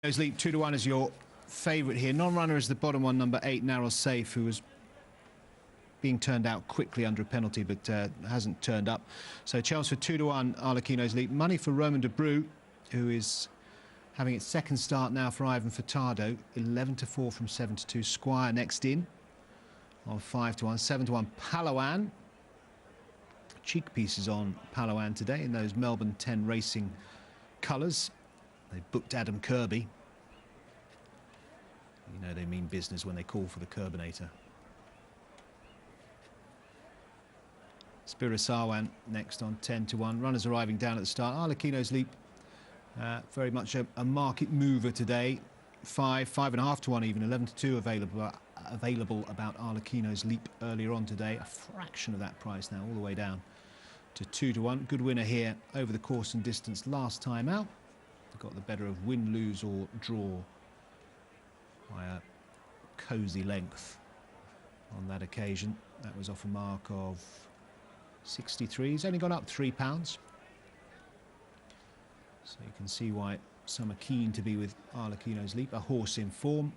Leap 2-1 is your favourite here. Non-runner is the bottom one, number 8, Narrow Safe, who was being turned out quickly under a penalty, but hasn't turned up. So Chelmsford 2-1, Arlecchino's Leap. Money for Roman de Bru, who is having its second start now for Ivan Furtado. 11-4 from 7-2. Squire next in on 5-1. 7-1, Palawan. Cheek pieces on Palawan today in those Melbourne 10 Racing colours. They booked Adam Kirby. You know they mean business when they call for the Curbinator. Spirit of Sarwan next on 10-1. Runners arriving down at the start. Arlecchino's Leap, very much a market mover today. 5.5-1 even. 11-2 available about Arlecchino's Leap earlier on today. A fraction of that price now, all the way down to 2-1. Good winner here over the course and distance last time out. Got the better of win, lose or draw by a cosy length on that occasion. That was off a mark of 63. He's only gone up £3. So you can see why some are keen to be with Arlecchino's Leap. A horse in form.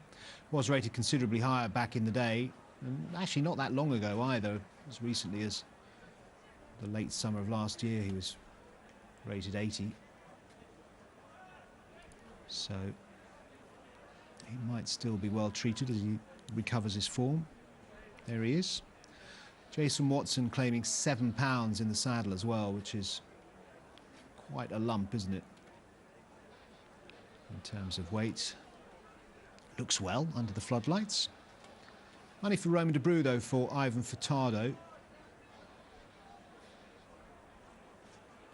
Was rated considerably higher back in the day, and actually not that long ago either. As recently as the late summer of last year he was rated 80. So he might still be well treated as he recovers his form. There he is. Jason Watson claiming £7 in the saddle as well, which is quite a lump, isn't it, in terms of weight. Looks well under the floodlights. Money for Roman de Bru, though, for Ivan Furtado.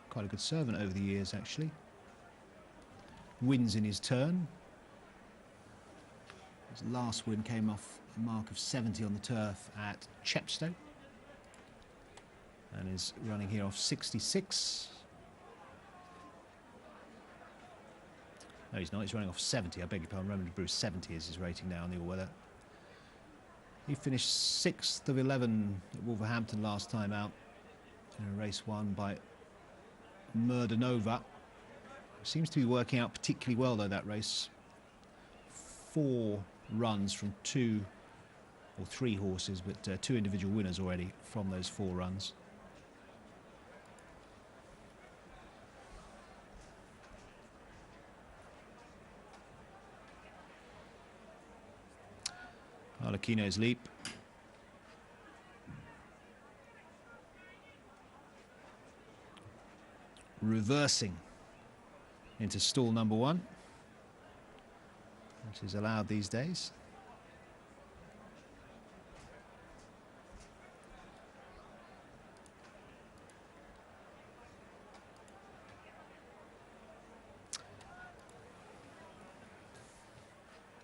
Quite a good servant over the years, actually. Wins in his turn. His last win came off a mark of 70 on the turf at Chepstow, and is running here off 66. No, he's not. He's running off 70. I beg your pardon. Roman de Bru 70 is his rating now on the all-weather. He finished 6th of 11 at Wolverhampton last time out in a race won by Murder Nova. Seems to be working out particularly well, though, that race. 4 runs from 2 or 3 horses, but 2 individual winners already from those 4 runs. Arlecchino's Leap. Reversing into stall number 1, which is allowed these days.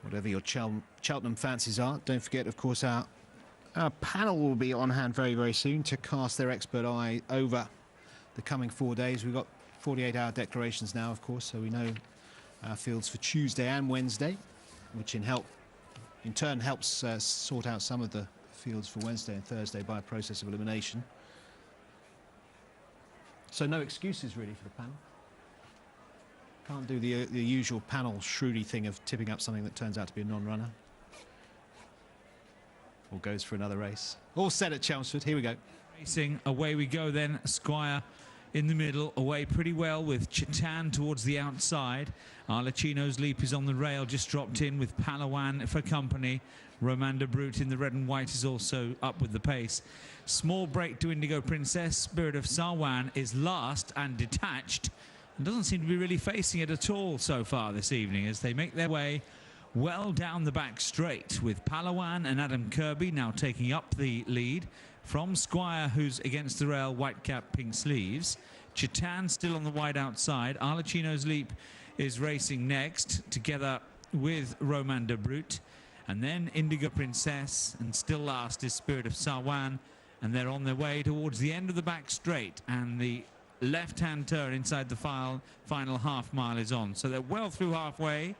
Whatever your Cheltenham fancies are, don't forget, of course, our panel will be on hand very, very soon to cast their expert eye over the coming 4 days. We've got 48-hour declarations now, of course, so we know our fields for Tuesday and Wednesday, which in turn helps sort out some of the fields for Wednesday and Thursday by a process of elimination. So no excuses really for the panel. Can't do the usual panel shrewdy thing of tipping up something that turns out to be a non-runner or goes for another race. All set at Chelmsford. Here we go. Racing, away we go then. Squire in the middle, away pretty well with Chitan towards the outside. Arlecchino's Leap is on the rail, just dropped in with Palawan for company. Roman de Bru in the red and white is also up with the pace. Small break to Indigo Princess. Spirit of Sarwan is last and detached, and doesn't seem to be really facing it at all so far this evening as they make their way well down the back straight, with Palawan and Adam Kirby now taking up the lead from Squire, who's against the rail, white cap, pink sleeves. Chitan still on the wide outside. Arlecchino's Leap is racing next, together with Roman de Bru. And then Indigo Princess, and still last is Spirit of Sarwan. And they're on their way towards the end of the back straight, and the left-hand turn inside the final half mile is on. So they're well through halfway.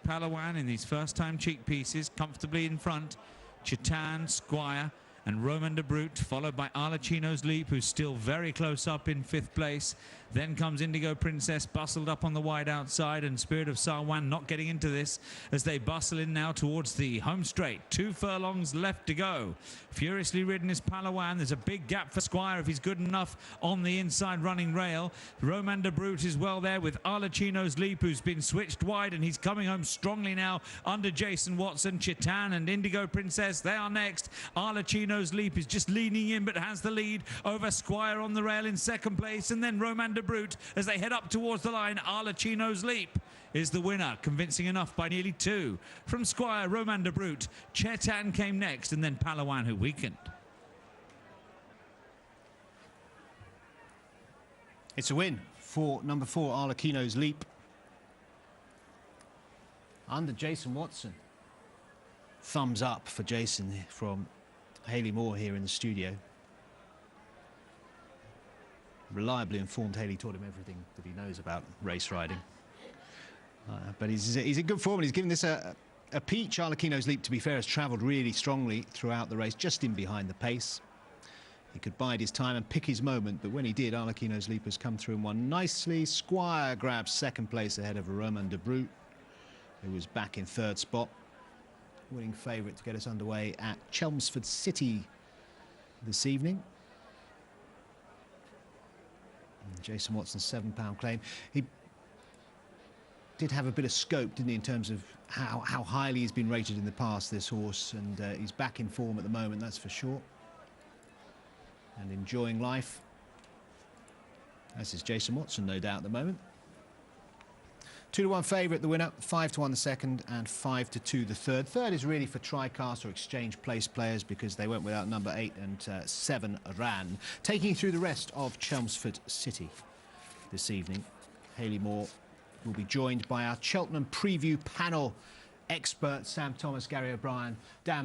Palawan in these first-time cheek pieces, comfortably in front. Chitan, Squire, and Roman de Brute, followed by Arlecchino's Leap, who's still very close up in 5th place. Then comes Indigo Princess, bustled up on the wide outside, and Spirit of Sarwan not getting into this as they bustle in now towards the home straight. 2 furlongs left to go. Furiously ridden is Palawan. There's a big gap for Squire if he's good enough on the inside running rail. Roman de Brute is well there with Arlecchino's Leap, who's been switched wide, and he's coming home strongly now under Jason Watson. Chitan and Indigo Princess, they are next. Arlecchino's Leap is just leaning in but has the lead over Squire on the rail in 2nd place, and then Roman de Brute as they head up towards the line. Arlecchino's Leap is the winner, convincing enough by nearly 2. From Squire, Roman de Brute, Chetan came next, and then Palawan, who weakened. It's a win for number 4, Arlecchino's Leap, under Jason Watson. Thumbs up for Jason from Hayley Moore here in the studio. Reliably informed. Hayley taught him everything that he knows about race riding. But he's in good form, and he's given this a peach. Arlecchino's Leap, to be fair, has travelled really strongly throughout the race, just in behind the pace. He could bide his time and pick his moment, but when he did, Arlecchino's Leap has come through and won nicely. Squire grabs 2nd place ahead of Roman de Brute, who was back in 3rd spot. Winning favourite to get us underway at Chelmsford City this evening. And Jason Watson's £7 claim. He did have a bit of scope, didn't he, in terms of how highly he's been rated in the past, this horse, and he's back in form at the moment, that's for sure. And enjoying life, as is Jason Watson, no doubt, at the moment. 2-1 favourite, the winner, 5-1 the second, and 5-2 the third. Third is really for Tricast or Exchange Place players, because they went without number 8 and 7 ran. Taking you through the rest of Chelmsford City this evening, Hayley Moore will be joined by our Cheltenham preview panel expert, Sam Thomas, Gary O'Brien, Dan